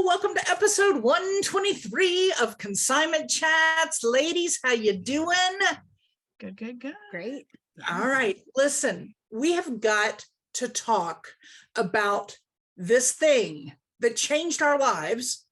Hello, welcome to episode 123 of Consignment Chats. Ladies, how you doing? Good. Great. All right, listen, we have got to talk about this thing that changed our lives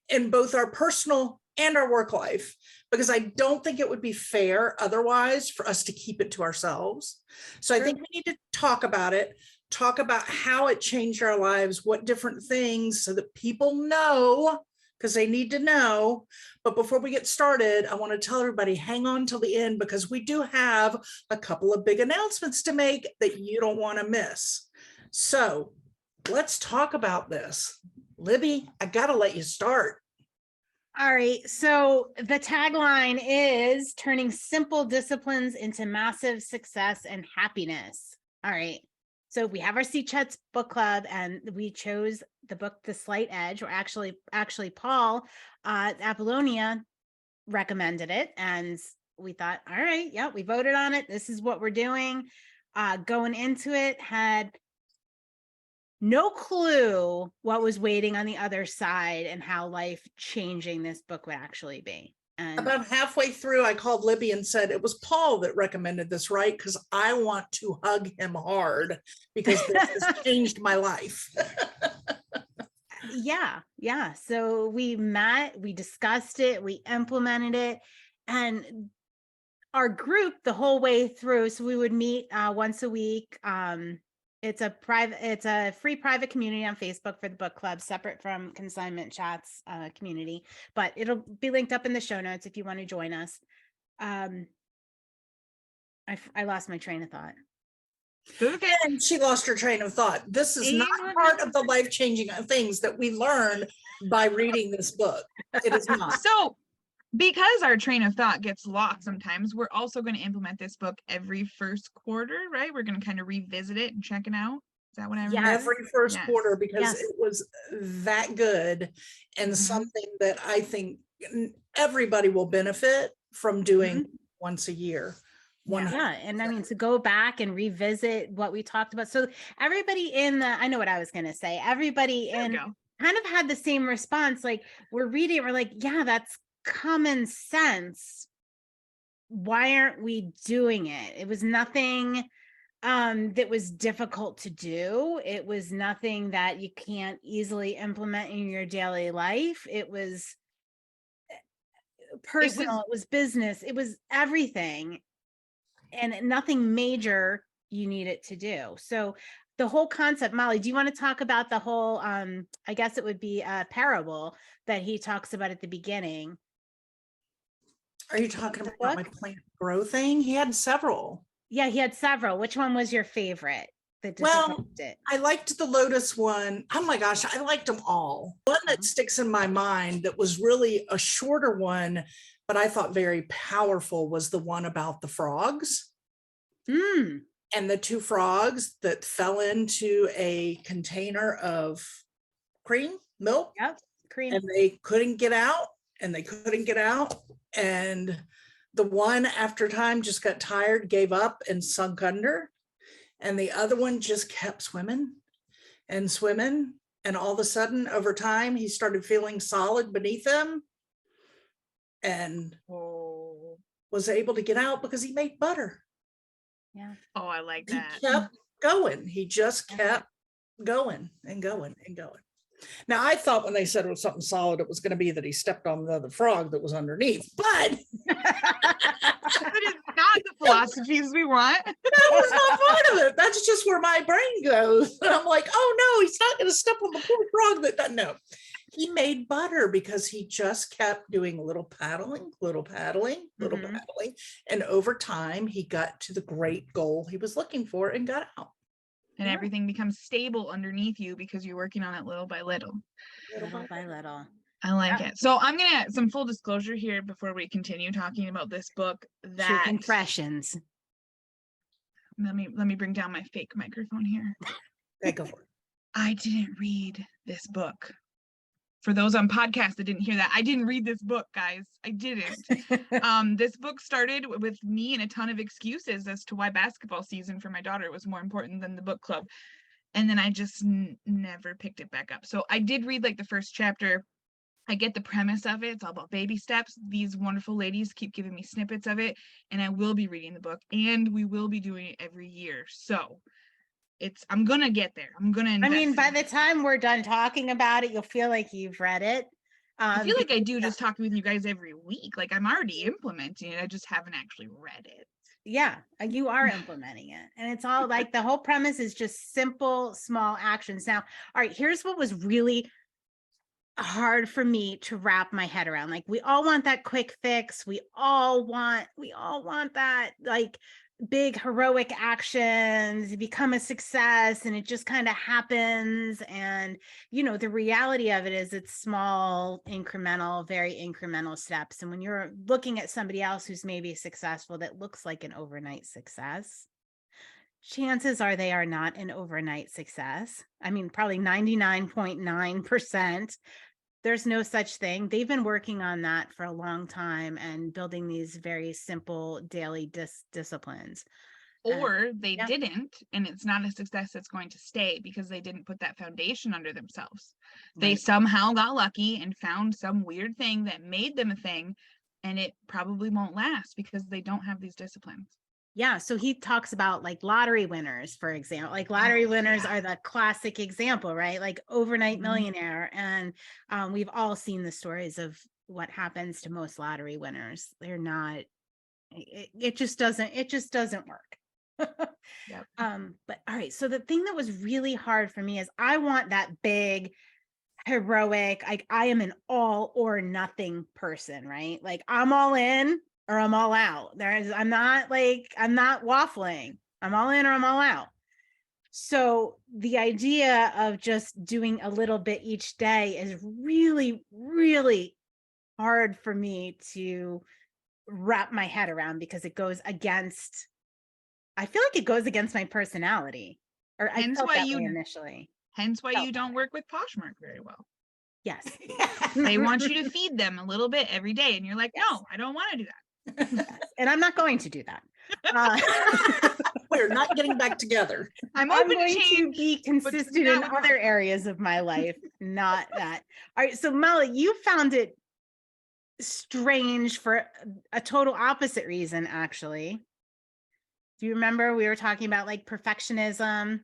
in both our personal and our work life, because I don't think it would be fair otherwise for us to keep it to ourselves. So I think we need to talk about it, talk about how it changed our lives, what different things, so that people know, because they need to know. But before we get started, I want to tell everybody, hang on till the end, because we do have a couple of big announcements to make that you don't want to miss. So let's talk about this. Libby, I got to let you start. All right. So the tagline is turning simple disciplines into massive success and happiness. All right. So we have our C Chats book club, and we chose the book, The Slight Edge, or actually Paul Apollonia recommended it. And we thought, all right, yeah, we voted on it. This is what we're doing. Going into it, had no clue what was waiting on the other side and how life-changing this book would actually be. And about halfway through, I called Libby and said, it was Paul that recommended this, right? Because I want to hug him hard, because this has changed my life. Yeah. So we met, we discussed it, we implemented it, and our group the whole way through. So we would meet once a week. It's a free private community on Facebook for the book club, separate from Consignment Chats community, but it'll be linked up in the show notes if you want to join us. I lost my train of thought. Okay. And she lost her train of thought. This is not part of the life-changing things that we learn by reading this book. It is not. So because our train of thought gets lost sometimes, we're also going to implement this book every first quarter, right? We're going to kind of revisit it and check it out. Is that what I remember? Every first quarter, because it was that good, and something that I think everybody will benefit from doing once a year. And I mean, to go back and revisit what we talked about. So everybody I know what I was going to say. Everybody kind of had the same response. Like, we're reading it, we're like, yeah, that's common sense. Why aren't we doing it? It was nothing that was difficult to do. It was nothing that you can't easily implement in your daily life. It was personal, it was business, it was everything, and nothing major you need it to do. So the whole concept, Molly, do you want to talk about the whole I guess it would be a parable that he talks about at the beginning? Are you talking about my plant grow thing? He had several. Yeah, he had several. Which one was your favorite? Well, I liked the lotus one. Oh my gosh, I liked them all. One that sticks in my mind that was really a shorter one, but I thought very powerful, was the one about the frogs. And the two frogs that fell into a container of milk. Cream. And they couldn't get out. And the one, after time, just got tired, gave up, and sunk under. And the other one just kept swimming. And all of a sudden, over time, he started feeling solid beneath him, and was able to get out because he made butter. Yeah. Oh, I like that. He kept going. He just kept going and going and going. Now, I thought when they said it was something solid, it was going to be that he stepped on the other frog that was underneath, but that is not the philosophies we want. That was not part of it. That's just where my brain goes. And I'm like, oh no, he's not going to step on the poor frog that doesn't know. He made butter because he just kept doing little paddling. And over time, he got to the great goal he was looking for and got out. And everything becomes stable underneath you because you're working on it little by little. Little by little. I like it. So I'm going to, some full disclosure here before we continue talking about this book. That impressions. Let me bring down my fake microphone here. Okay, go for it. I didn't read this book. For those on podcast that didn't hear that, I didn't read this book, guys. I didn't. This book started with me and a ton of excuses as to why basketball season for my daughter was more important than the book club. And then I just never picked it back up. So I did read like the first chapter. I get the premise of it. It's all about baby steps. These wonderful ladies keep giving me snippets of it, and I will be reading the book, and we will be doing it every year. So I'm gonna get there. I'm gonna invest. I mean, by the time we're done talking about it, you'll feel like you've read it. I feel like I do just talking with you guys every week. Like I'm already implementing it. I just haven't actually read it. Yeah, you are implementing it. And it's all like the whole premise is just simple, small actions. Now, all right, here's what was really hard for me to wrap my head around. Like we all want that quick fix. We all want that like big heroic actions, become a success, and it just kind of happens. And the reality of it is it's small, incremental, very incremental steps. And when you're looking at somebody else who's maybe successful that looks like an overnight success, chances are they are not an overnight success. I mean, probably 99.9%. There's no such thing. They've been working on that for a long time and building these very simple daily disciplines. Or they didn't, and it's not a success that's going to stay because they didn't put that foundation under themselves. They Right. somehow got lucky and found some weird thing that made them a thing, and it probably won't last because they don't have these disciplines. Yeah. So he talks about like lottery winners, for example. Like lottery winners are the classic example, right? Like overnight millionaire. And we've all seen the stories of what happens to most lottery winners. They're not, it just doesn't work. Yep. But all right. So the thing that was really hard for me is I want that big, heroic, like I am an all or nothing person, right? Like I'm all in or I'm all out. I'm not waffling. I'm all in or I'm all out. So the idea of just doing a little bit each day is really, really hard for me to wrap my head around because it goes against, I feel like it goes against my personality. Or I felt that way initially. Hence why you don't work with Poshmark very well. Yes. They want you to feed them a little bit every day. And you're like, no, I don't want to do that. Yes. And I'm not going to do that. We're not getting back together. I'm going to be consistent in other areas of my life, not that. All right. So Molly, you found it strange for a total opposite reason, actually. Do you remember we were talking about like perfectionism?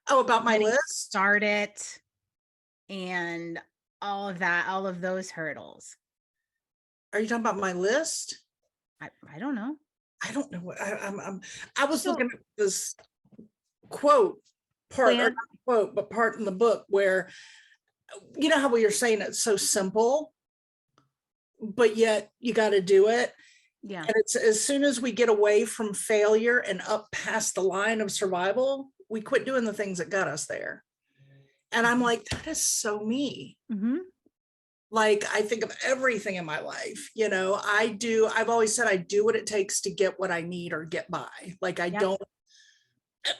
Oh, about my list? Start it and all of that, all of those hurdles. Are you talking about my list? I don't know. I don't know what I was looking at this quote part, or not quote, but part in the book where, you know how we were saying it's so simple, but yet you got to do it. Yeah. And it's as soon as we get away from failure and up past the line of survival, we quit doing the things that got us there. And I'm like, that is so me. Mm-hmm. Like, I think of everything in my life, I've always said I do what it takes to get what I need or get by. Like I don't,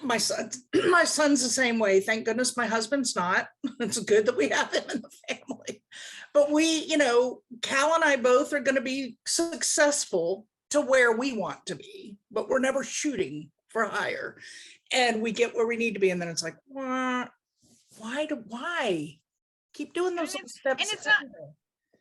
my son's the same way. Thank goodness my husband's not. It's good that we have him in the family. But we, Cal and I both are going to be successful to where we want to be, but we're never shooting for higher. And we get where we need to be. And then it's like, why? Keep doing those steps. And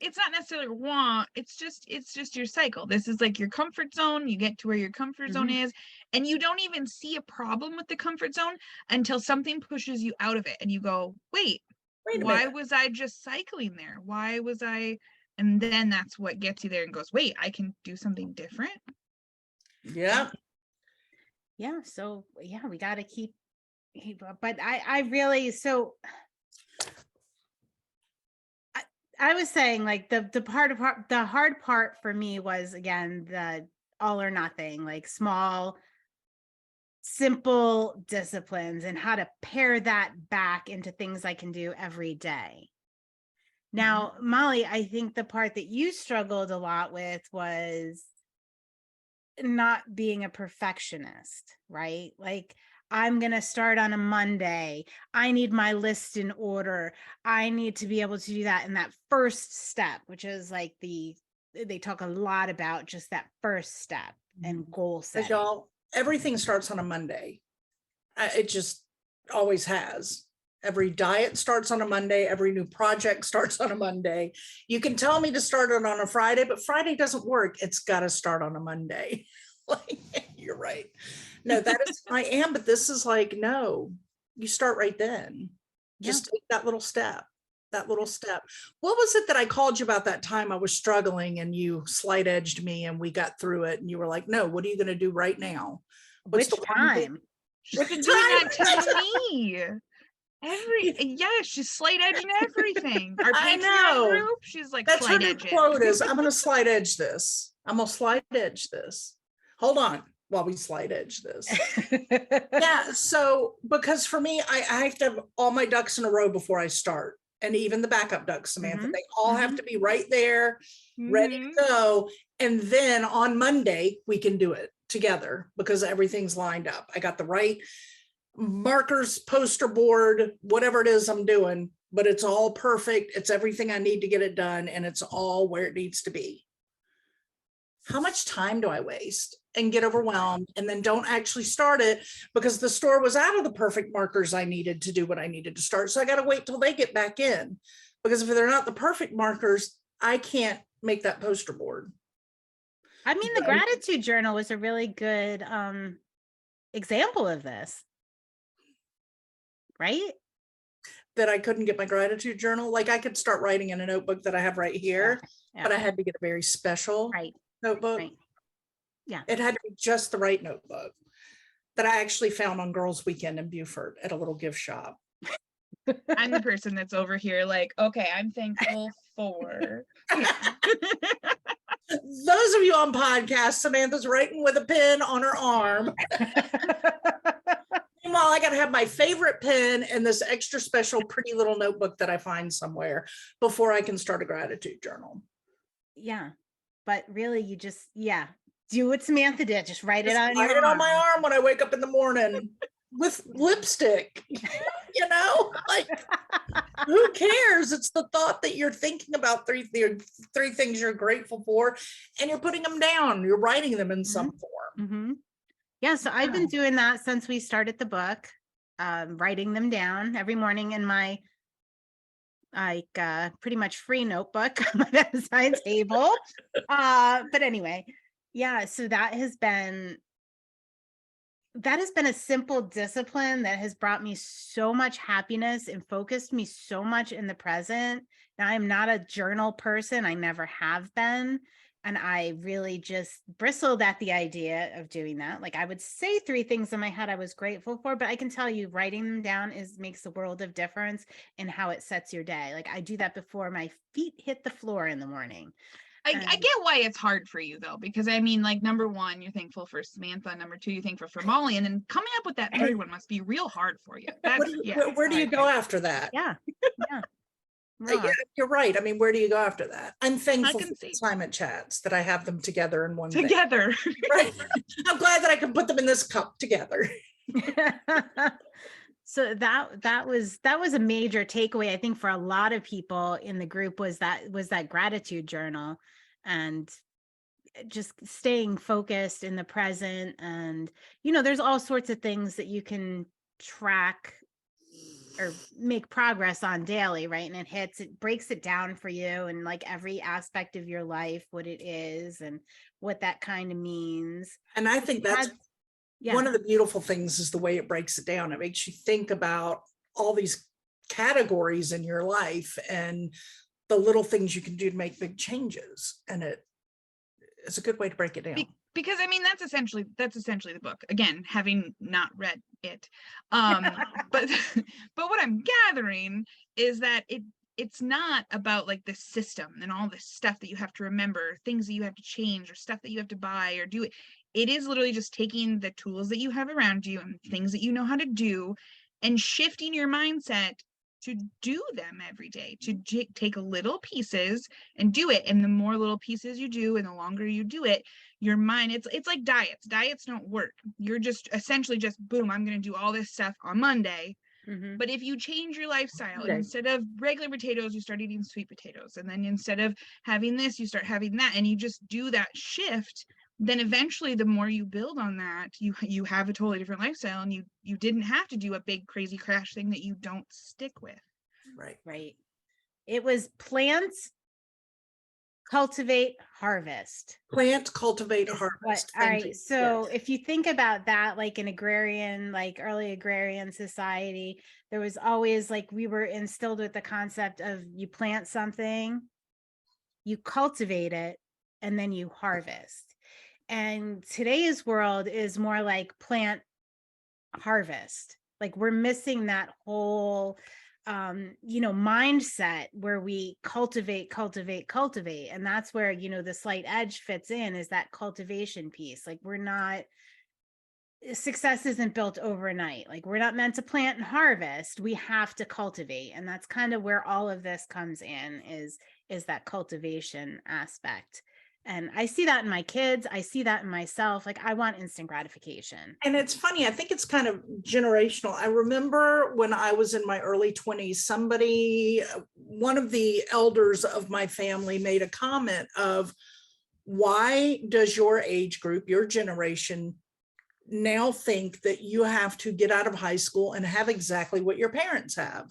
it's not necessarily want, it's just your cycle. This is like your comfort zone. You get to where your comfort zone is, and you don't even see a problem with the comfort zone until something pushes you out of it and you go, wait why was I just cycling there? Why was I? And then that's what gets you there and goes, wait, I can do something different. Yeah. So we got to keep, but I really, so I was saying like the hard part for me was, again, the all or nothing, like small, simple disciplines and how to pare that back into things I can do every day. Now, Molly, I think the part that you struggled a lot with was not being a perfectionist, right? Like, I'm going to start on a Monday. I need my list in order. I need to be able to do that in that first step, which is like they talk a lot about just that first step and goal setting. Y'all, everything starts on a Monday. always has. Every diet starts on a Monday. Every new project starts on a Monday. You can tell me to start it on a Friday, but Friday doesn't work. It's got to start on a Monday. Like, you're right. No, that is, I am, but this is like, no, you start right then. Just take that little step. That little step. What was it that I called you about that time I was struggling and you slight edged me and we got through it and you were like, no, what are you going to do right now? Which time? She's been doing that to me. She's slight edging everything. Our Patreon group, she's like, that's her new edge quote is, I'm going to slight edge this. I'm going to slight edge this. Hold on while we slight edge this. Yeah. So, because for me, I have to have all my ducks in a row before I start. And even the backup ducks, Samantha, they all have to be right there, ready to go. And then on Monday, we can do it together because everything's lined up. I got the right markers, poster board, whatever it is I'm doing, but it's all perfect. It's everything I need to get it done. And it's all where it needs to be. How much time do I waste and get overwhelmed and then don't actually start it because the store was out of the perfect markers I needed to do what I needed to start. So I got to wait till they get back in, because if they're not the perfect markers, I can't make that poster board. I mean, the gratitude journal was a really good example of this. Right? That I couldn't get my gratitude journal. Like I could start writing in a notebook that I have right here, but I had to get a very special notebook. Right. Yeah. It had to be just the right notebook that I actually found on Girls Weekend in Beaufort at a little gift shop. I'm the person that's over here like, okay, I'm thankful for. Those of you on podcast, Samantha's writing with a pen on her arm. Meanwhile, I got to have my favorite pen and this extra special pretty little notebook that I find somewhere before I can start a gratitude journal. Yeah. But really, you just, do what Samantha did. Just write it on your arm. On my arm when I wake up in the morning with lipstick. You know, like, who cares? It's the thought that you're thinking about three things you're grateful for, and you're putting them down. You're writing them in some form. Yeah, so I've been doing that since we started the book, writing them down every morning in my pretty much free notebook on my bedside table. But anyway, yeah, so that has been a simple discipline that has brought me so much happiness and focused me so much in the present. Now, I'm not a journal person. I never have been. And I really just bristled at the idea of doing that. Like I would say 3 things in my head I was grateful for, but I can tell you writing them down makes a world of difference in how it sets your day. Like I do that before my feet hit the floor in the morning. I get why it's hard for you though, because I mean, like, number 1, you're thankful for Samantha. Number 2, you're thankful for Molly. And then coming up with that third one must be real hard for you. Where do you go after that? Yeah. Yeah, you're right. I mean, where do you go after that? I'm thankful for Consignment chats that I have them together in one together. Right. I'm glad that I can put them in this cup together. So that was a major takeaway, I think, for a lot of people in the group was that gratitude journal and just staying focused in the present. And, you know, there's all sorts of things that you can track or make progress on daily, right? And it breaks it down for you and like every aspect of your life, what it is and what that kind of means. And I think that's one of the beautiful things is the way it breaks it down. It makes you think about all these categories in your life and the little things you can do to make big changes. And it's a good way to break it down. Because I mean, that's essentially the book. Again, having not read it. But what I'm gathering is that it's not about like the system and all this stuff that you have to remember, things that you have to change or stuff that you have to buy or do. It is literally just taking the tools that you have around you and things that you know how to do and shifting your mindset to do them every day, to take little pieces and do it. And the more little pieces you do and the longer you do it, your mind, it's like diets don't work. You're just essentially just boom, I'm going to do all this stuff on Monday. But if you change your lifestyle, instead of regular potatoes, you start eating sweet potatoes. And then instead of having this, you start having that. And you just do that shift then eventually the more you build on that, you have a totally different lifestyle, and you didn't have to do a big crazy crash thing that you don't stick with. Right. It was plant, cultivate, harvest. Plant, cultivate, Is harvest. all Thank right. you. So Yes. if you think about that, like an agrarian, like early agrarian society, there was always like, we were instilled with the concept of you plant something, you cultivate it, and then you harvest. And today's world is more like plant, harvest. Like we're missing that whole mindset where we cultivate, and that's where the slight edge fits in, is that cultivation piece. Like success isn't built overnight. Like we're not meant to plant and harvest, we have to cultivate. And that's kind of where all of this comes in, is that cultivation aspect. And I see that in my kids, I see that in myself. Like I want instant gratification. And it's funny, I think it's kind of generational. I remember when I was in my early 20s, one of the elders of my family made a comment of, why does your age group, your generation, now think that you have to get out of high school and have exactly what your parents have?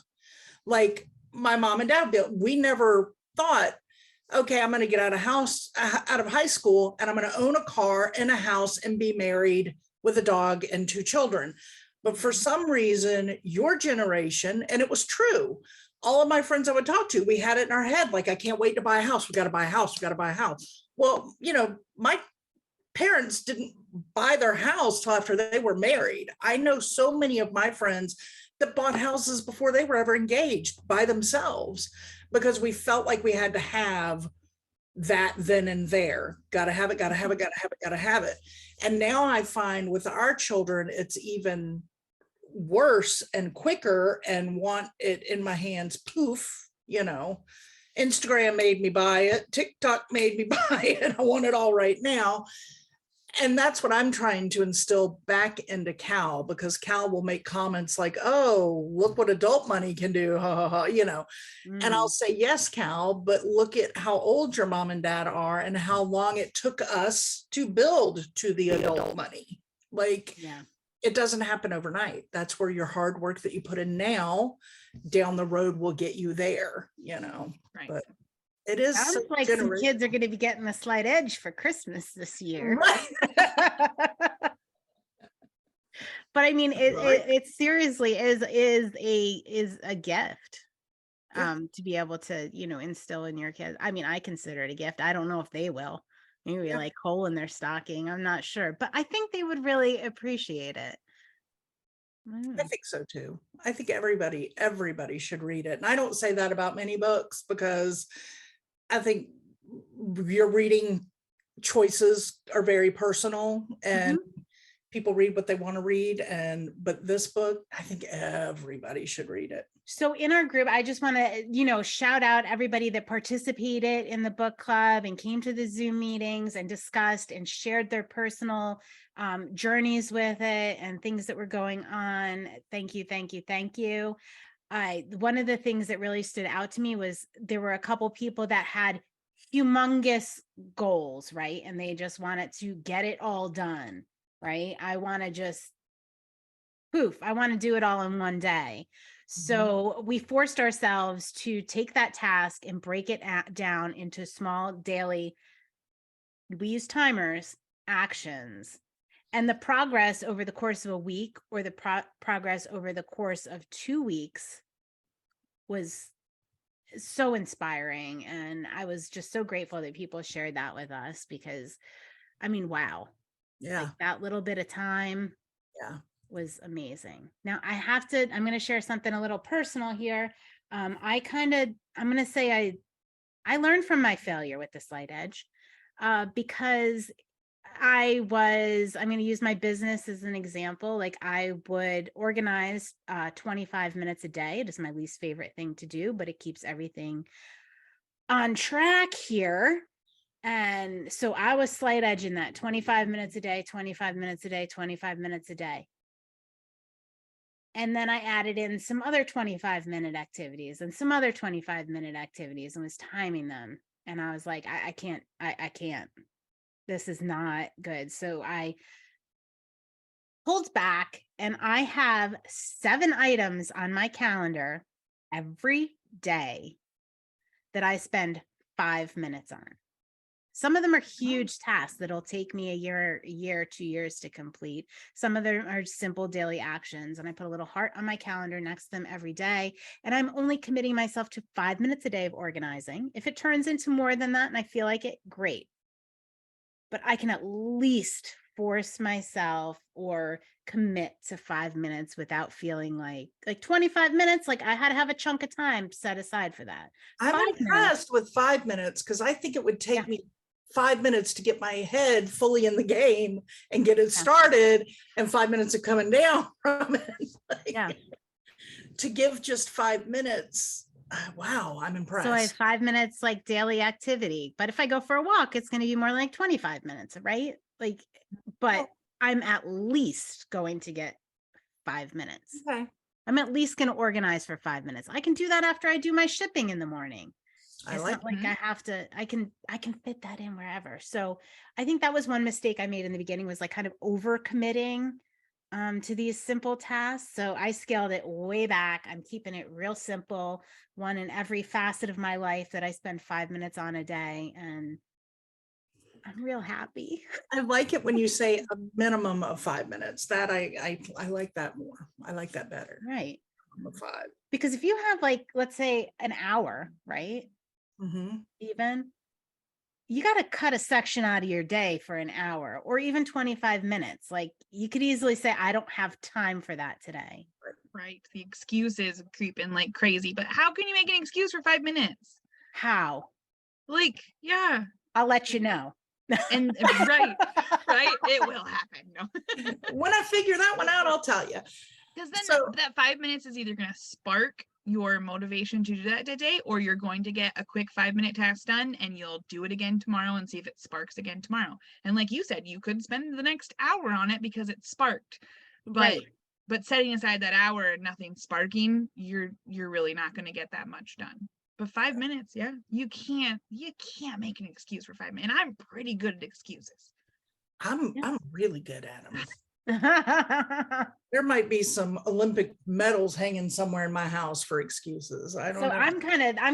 Like my mom and dad built, we never thought, okay, I'm going to get out of high school, and I'm going to own a car and a house and be married with a dog and 2 children. But for some reason, your generation, and it was true, all of my friends I would talk to, we had it in our head, like, I can't wait to buy a house. We got to buy a house. We got to buy a house. Well, my parents didn't buy their house till after they were married. I know so many of my friends that bought houses before they were ever engaged by themselves, because we felt like we had to have that then and there. Got to have it, got to have it, got to have it, got to have it. And now I find with our children, it's even worse and quicker, and want it in my hands, poof, Instagram made me buy it. TikTok made me buy it. I want it all right now. And that's what I'm trying to instill back into Cal, because Cal will make comments like, oh, look what adult money can do, ha, ha, ha, And I'll say, yes, Cal, but look at how old your mom and dad are and how long it took us to build to the adult money. Like, it doesn't happen overnight. That's where your hard work that you put in now down the road will get you there, Right. But it is sounds like some kids are going to be getting the slight edge for Christmas this year. Right. But I mean, it seriously is a gift, to be able to, instill in your kids. I mean, I consider it a gift. I don't know if they will. Maybe like hole in their stocking. I'm not sure, but I think they would really appreciate it. I think so too. I think everybody should read it. And I don't say that about many books, because I think your reading choices are very personal, and people read what they want to read. But this book, I think everybody should read it. So in our group, I just want to, shout out everybody that participated in the book club and came to the Zoom meetings and discussed and shared their personal journeys with it and things that were going on. Thank you, thank you, thank you. One of the things that really stood out to me was there were a couple people that had humongous goals, right? And they just wanted to get it all done, right? I want to just I want to do it all in one day. So we forced ourselves to take that task and break it down into small daily, we use timers, actions. And the progress over the course of a week, or the progress over the course of 2 weeks, was so inspiring. And I was just so grateful that people shared that with us, because I mean, wow. Yeah. Like that little bit of time. Yeah. Was amazing. Now I'm going to share something a little personal here. I'm going to say I learned from my failure with the slight edge, because I'm going to use my business as an example. Like I would organize 25 minutes a day. It is my least favorite thing to do, but it keeps everything on track here. And so I was slight edging that 25 minutes a day, 25 minutes a day, 25 minutes a day. And then I added in some other 25-minute activities and some other 25-minute activities and was timing them. And I was like, I can't. this is not good. So I pulled back and I have 7 items on my calendar every day that I spend 5 minutes on. Some of them are huge tasks that'll take me a year, 2 years to complete. Some of them are simple daily actions. And I put a little heart on my calendar next to them every day. And I'm only committing myself to 5 minutes a day of organizing. If it turns into more than that and I feel like it, great. But I can at least force myself or commit to 5 minutes without feeling like 25 minutes, like I had to have a chunk of time set aside for that. I'm 5 minutes. impressed with 5 minutes because I think it would take Yeah. me 5 minutes to get my head fully in the game and get it started, and 5 minutes of coming down from it. Like, Yeah. To give just 5 minutes, wow, I'm impressed. So I have 5 minutes like daily activity, but if I go for a walk, it's going to be more like 25 minutes, right? Like, but I'm at least going to get 5 minutes. Okay. I'm at least going to organize for 5 minutes. I can do that after I do my shipping in the morning. It's not like I have to, I can fit that in wherever. So I think that was one mistake I made in the beginning, was like kind of over committing to these simple tasks. So I scaled it way back. I'm keeping it real simple, one in every facet of my life that I spend 5 minutes on a day. And I'm real happy. I like it when you say a minimum of 5 minutes. That I like that more. I like that better. Right. Minimum of 5. Because if you have like, let's say an hour, right? Mm-hmm. Even you got to cut a section out of your day for an hour or even 25 minutes. Like you could easily say, I don't have time for that today. Right. The excuses creep in like crazy, but how can you make an excuse for 5 minutes? How? Like, yeah. I'll let you know. And right. It will happen. No. When I figure that one out, I'll tell you. Because then So- that 5 minutes is either going to spark your motivation to do that today, or you're going to get a quick 5-minute task done and you'll do it again tomorrow and see if it sparks again tomorrow. And like you said, you could spend the next hour on it because it sparked. But setting aside that hour and nothing sparking, you're really not going to get that much done. But 5 minutes, yeah, you can't make an excuse for 5 minutes. And I'm pretty good at excuses. I'm really good at them. There might be some Olympic medals hanging somewhere in my house for excuses. I don't know. I'm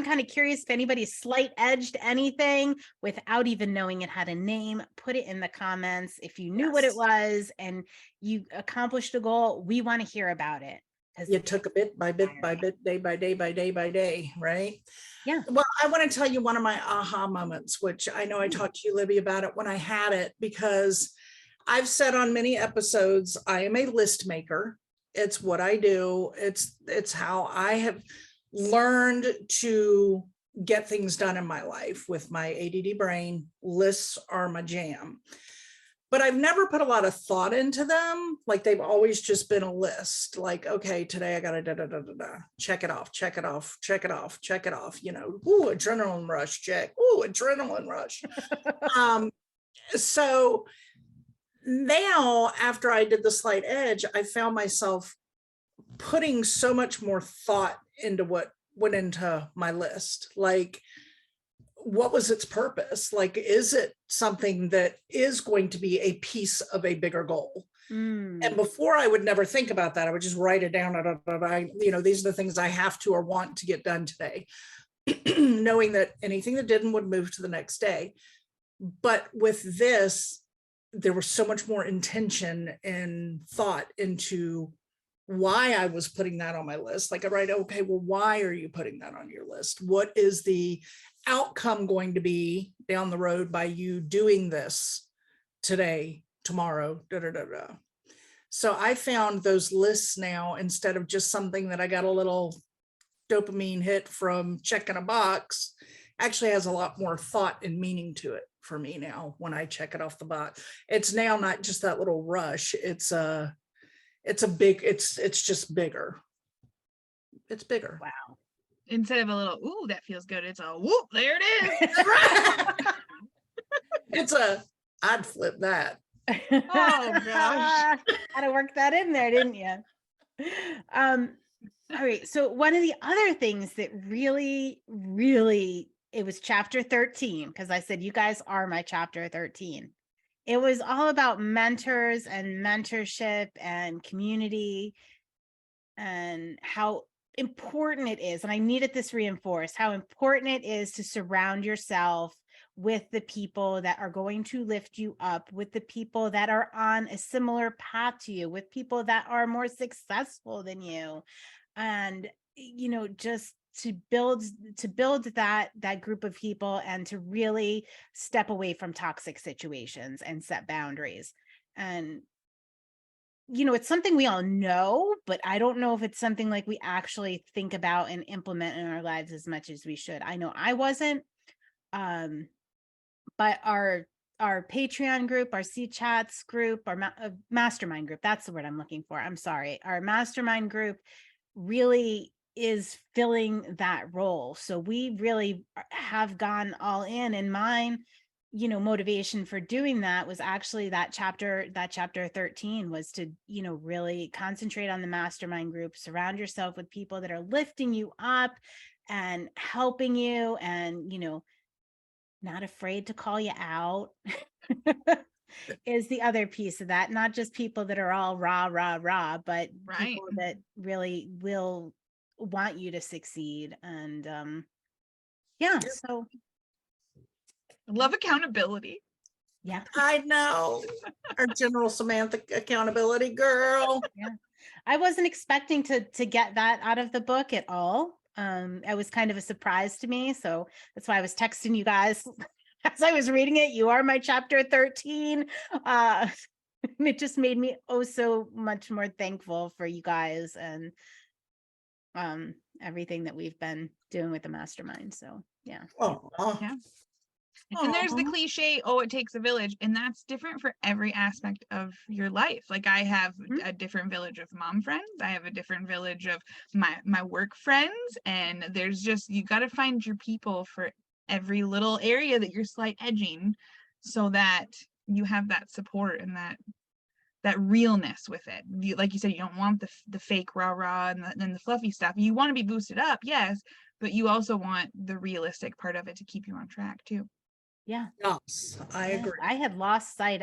kind of curious if anybody slight edged anything without even knowing it had a name. Put it in the comments. If you knew what it was and you accomplished a goal, we want to hear about it. You took a bit by bit by bit, day by day by day by day, right? Yeah. Well, I want to tell you one of my aha moments, which I know I talked to you, Libby, about it when I had it, because I've said on many episodes, I am a list maker. It's what I do. It's how I have learned to get things done in my life with my ADD brain. Lists are my jam. But I've never put a lot of thought into them. Like they've always just been a list. Like, okay, today I got to check it off, check it off, check it off, check it off. You know, ooh, adrenaline rush, check. Ooh, adrenaline rush. So now, after I did the slight edge, I found myself putting so much more thought into what went into my list. Like, what was its purpose? Like, is it something that is going to be a piece of a bigger goal? And before, I would never think about that. I would just write it down. These are the things I have to or want to get done today, knowing that anything that didn't would move to the next day. But with this, there was so much more intention and thought into why I was putting that on my list. Like I write, okay, well, why are you putting that on your list? What is the outcome going to be down the road by you doing this today, tomorrow, So I found those lists now, instead of just something that I got a little dopamine hit from checking a box, actually has a lot more thought and meaning to it for me now when I check it off the box. It's now not just that little rush. It's just bigger. It's bigger. Wow. Instead of a little, ooh, that feels good, it's a whoop, there it is. I'd flip that. Oh gosh. Had to work that in there, didn't you? All right. So one of the other things that really, it was chapter 13, because I said, you guys are my chapter 13. it was all about mentors and mentorship and community and how important it is. And I needed this reinforced, how important it is to surround yourself with the people that are going to lift you up, with the people that are on a similar path to you, with people that are more successful than you. And, you know, just to build that group of people and to really step away from toxic situations and set boundaries. And, you know, it's something we all know, but I don't know if it's something like we actually think about and implement in our lives as much as we should. I know I wasn't. But our Patreon group, our C Chats group, our mastermind group, that's the word I'm looking for. I'm sorry. Our mastermind group really is filling that role. So we really have gone all in, and mine, you know, motivation for doing that was actually that chapter 13 was to, you know, really concentrate on the mastermind group, surround yourself with people that are lifting you up and helping you, and, you know, not afraid to call you out is the other piece of that. Not just people that are all rah, but Right. people that really will want you to succeed. And yeah, so Love accountability. yeah. I know. Our General Samantha accountability girl. Yeah. I wasn't expecting to get that out of the book at all. It was kind of a surprise to me. So that's why I was texting you guys as I was reading it. You are my chapter 13. It just made me so much more thankful for you guys and everything that we've been doing with the mastermind. So yeah. Oh, Yeah. And there's the Aw. cliche, oh, it takes a village. And that's different for every aspect of your life. Like I have a different village of mom friends. I have a different village of my work friends. And there's just, you got to find your people for every little area that you're slight edging so that you have that support and that realness with it. You, like you said, you don't want the fake rah and the fluffy stuff. You want to be boosted up, yes, but you also want the realistic part of it to keep you on track too. Yeah. Yes, I Yeah. agree. I had lost sight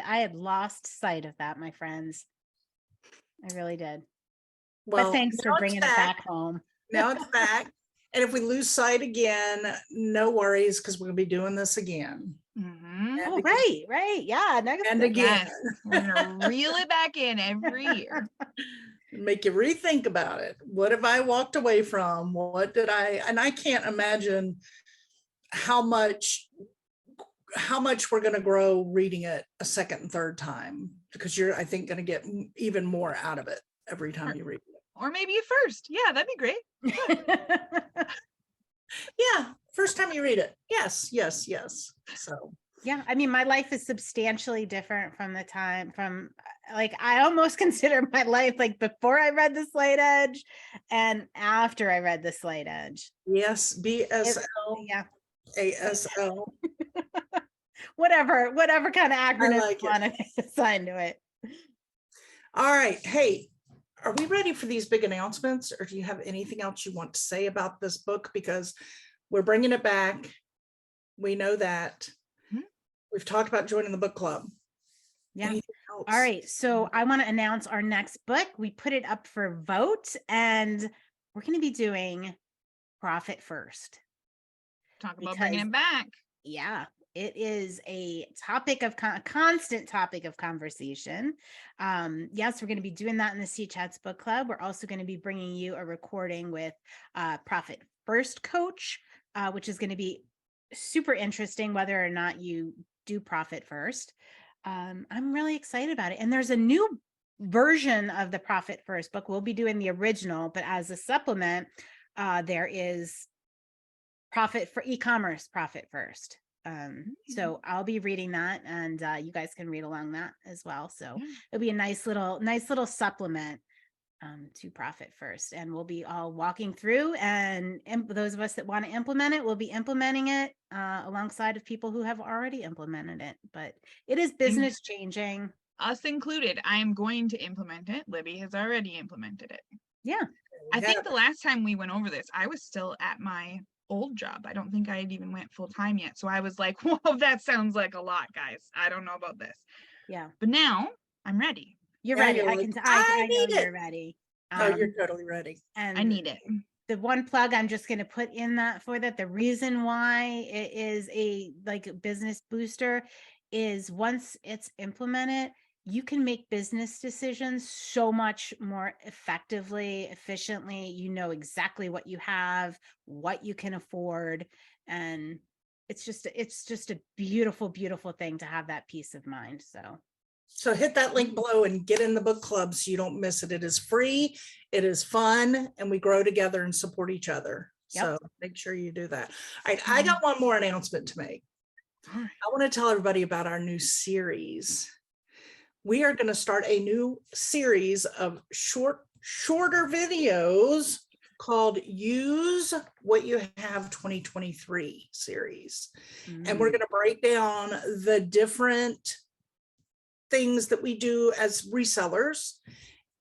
of that, my friends. I really did. Well, But thanks for now it's bringing it back home. Now it's back. And if we lose sight again, no worries, because we're going to be doing this again. Mm-hmm. And Oh, because- right. Yeah. And again. Yes, we're gonna reel it back in every year. Make you rethink about it. What have I walked away from? What did I, and I can't imagine how much we're going to grow reading it a second and third time, because you're, I think, going to get even more out of it every time you read it. Or maybe a first. Yeah, that'd be great. Yeah, first time you read it. Yes. So Yeah, I mean, my life is substantially different from the time like I almost consider my life like before I read The Slight Edge and after I read The Slight Edge. yes, BSL, Yeah, ASL. whatever kind of acronym like you want to assign to it. All right. Hey, are we ready for these big announcements, or do you have anything else you want to say about this book? Because we're bringing it back. We know that. We've talked about joining the book club. Yeah. Anything else? All right. So I want to announce our next book. We put it up for vote, and we're going to be doing Profit First. Talk about bringing it back. Yeah. It is a topic of constant topic of conversation. Yes, we're going to be doing that in the C Chats book club. We're also going to be bringing you a recording with Profit First coach, which is going to be super interesting, whether or not you do Profit First. I'm really excited about it. And there's a new version of the Profit First book. We'll be doing the original, but as a supplement, there is Profit for Ecommerce Profit First. So I'll be reading that, and you guys can read along that as well. So it'll be a nice little supplement to Profit First, and we'll be all walking through, and those of us that want to implement it, we'll be implementing it alongside of people who have already implemented it. But it is business changing. Us included. I am going to implement it. Libby has already implemented it. Yeah. I think the last time we went over this, I was still at my old job. I don't think I had even went full time yet. So I was like, whoa, that sounds like a lot, guys. I don't know about this. Yeah. But now I'm ready. You're Yeah, ready. you're I like, can, "I I know need it." you're ready. Oh, you're totally ready. And I need it. the one plug I'm just going to put in that for that, the reason why it is a like a business booster is once it's implemented, you can make business decisions so much more effectively, efficiently. You know exactly what you have, what you can afford, and it's just a beautiful, beautiful thing to have that peace of mind. So hit that link below and get in the book club so you don't miss it. It is free, it is fun, and we grow together and support each other. Yep. So make sure you do that. All right, I got one more announcement to make. All right. I want to tell everybody about our new series. We are going to start a new series of shorter videos called Use What You Have 2023 series. And we're going to break down the different things that we do as resellers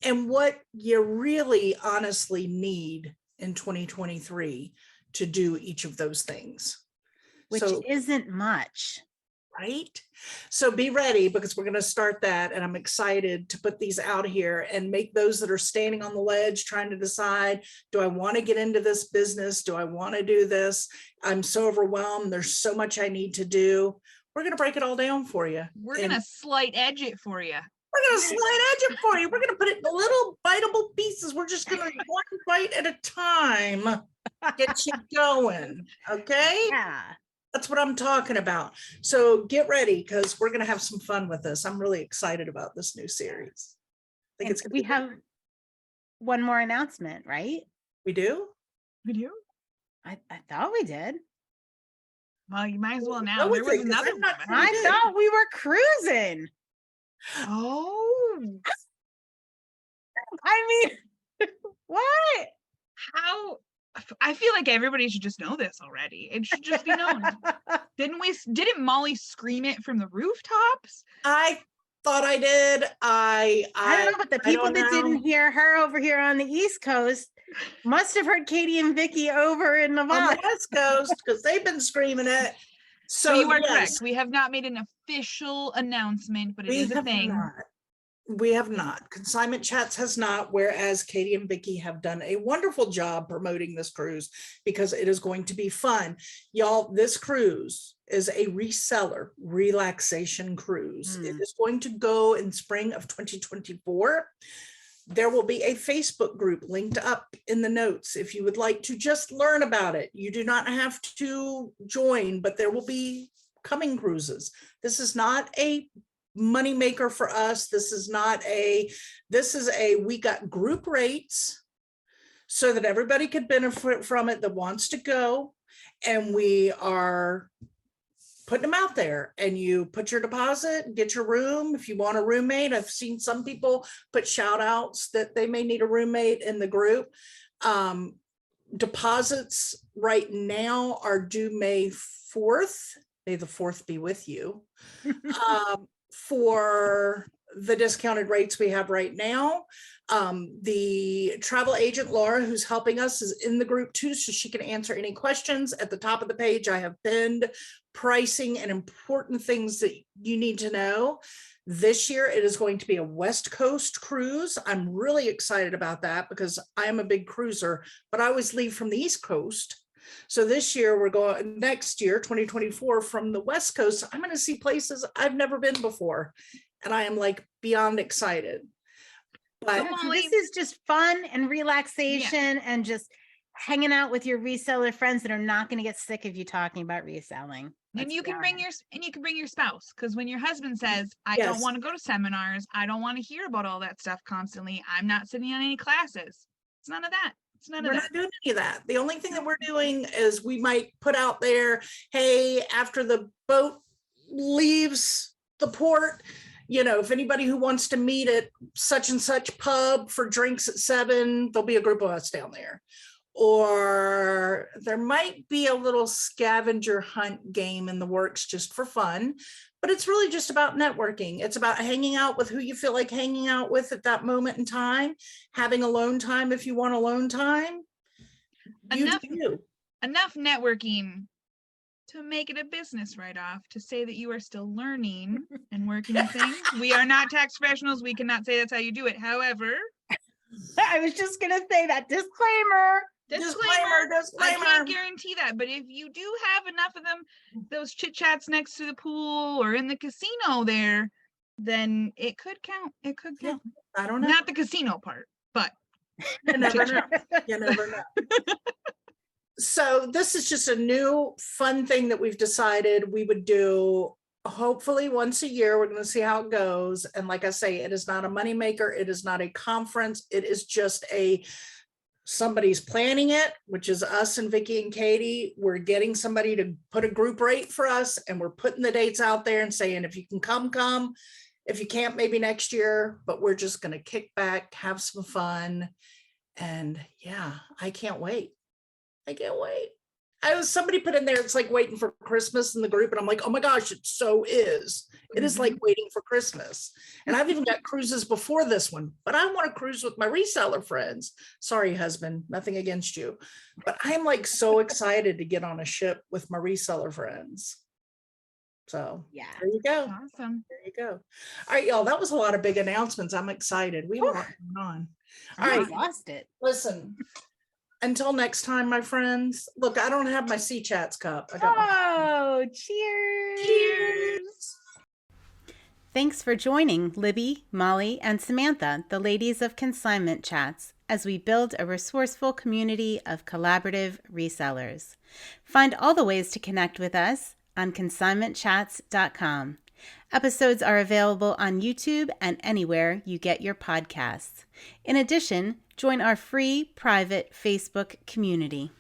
and what you really honestly need in 2023 to do each of those things. which So, isn't much. right? So be ready because we're going to start that. And I'm excited to put these out here and make those that are standing on the ledge trying to decide, do I want to get into this business? Do I want to do this? I'm so overwhelmed. There's so much I need to do. We're going to break it all down for you. We're going to slight edge it for you. We're going to slide edge it for you. We're going to put it in little biteable pieces. We're just going to one bite at a time get you going. Okay? Yeah. That's what I'm talking about. So get ready because we're going to have some fun with this. I'm really excited about this new series. I think And it's we have one more announcement, right? We do? We do? I thought we did. Well, you might as well Go now. with There was it, 'cause another I'm not one. We did. I thought we were cruising. Oh, I mean, what? how? I feel like everybody should just know this already. It should just be known. Didn't Molly scream it from the rooftops? I thought I did. I don't know, but the people don't that didn't know. hear her over here on the East Coast must have heard Katie and Vicky over in On the Nevada. West Coast because they've been screaming it. So So you are yes, correct. We have not made an official announcement, but it we is a have thing. not. We have not. Consignment Chats has not, whereas Katie and Vicky have done a wonderful job promoting this cruise because it is going to be fun. Y'all, this cruise is a reseller relaxation cruise. It is going to go in spring of 2024. There will be a Facebook group linked up in the notes if you would like to just learn about it. You do not have to join, but there will be coming cruises. This is not a money maker for us. This is we got group rates so that everybody could benefit from it that wants to go. And we are putting them out there, and you put your deposit, get your room. If you want a roommate, I've seen some people put shout outs that they may need a roommate in the group. Deposits right now are due May 4th. May the 4th be with you. For the discounted rates we have right now. The travel agent, Laura, who's helping us, is in the group too, so she can answer any questions. At the top of the page, I have pinned pricing and important things that you need to know. This year, it is going to be a West Coast cruise. I'm really excited about that because I am a big cruiser, but I always leave from the East Coast. So this year next year, 2024, from the West Coast, I'm going to see places I've never been before. And I am like beyond excited. But this is just fun and relaxation and just hanging out with your reseller friends that are not going to get sick of you talking about reselling. And you can bring your spouse, because when your husband says, I Yes. don't want to go to seminars, I don't want to hear about all that stuff constantly, I'm not sitting on any classes. It's none of that. We're not doing any of that. The only thing that we're doing is we might put out there, hey, after the boat leaves the port, if anybody who wants to meet at such and such pub for drinks at 7, there'll be a group of us down there. Or there might be a little scavenger hunt game in the works just for fun. But it's really just about networking. It's about hanging out with who you feel like hanging out with at that moment in time, having alone time if you want alone time. You do you. enough networking to make it a business write-off to say that you are still learning and working with things. We are not tax professionals. We cannot say that's how you do it. However, I was just gonna say that disclaimer. I can't guarantee that, but if you do have enough of them, those chit chats next to the pool or in the casino there, then it could count. It could count. I don't know. Not the casino part, but You never know. You never know. So this is just a new fun thing that we've decided we would do. Hopefully once a year. We're going to see how it goes. And like I say, it is not a moneymaker. It is not a conference. It is just somebody's planning it, which is us and Vicki and Katie. We're getting somebody to put a group rate for us, and we're putting the dates out there and saying, if you can come. If you can't, maybe next year, but we're just going to kick back, have some fun. And yeah, I can't wait. Somebody put in there, it's like waiting for Christmas in the group. And I'm like, oh my gosh, it so is. It is like waiting for Christmas. And I've even got cruises before this one, but I want to cruise with my reseller friends. Sorry, husband, nothing against you. But I'm like so excited to get on a ship with my reseller friends. So Yeah. there you go. awesome. There you go. All right, y'all, that was a lot of big announcements. I'm excited. We have a lot going on. All I right, lost it. listen. Until next time, my friends. Look, I don't have my C Chats cup. I got my Oh, cheers. cheers. Thanks for joining Libby, Molly, and Samantha, the ladies of Consignment Chats, as we build a resourceful community of collaborative resellers. Find all the ways to connect with us on consignmentchats.com. Episodes are available on YouTube and anywhere you get your podcasts. In addition, join our free private Facebook community.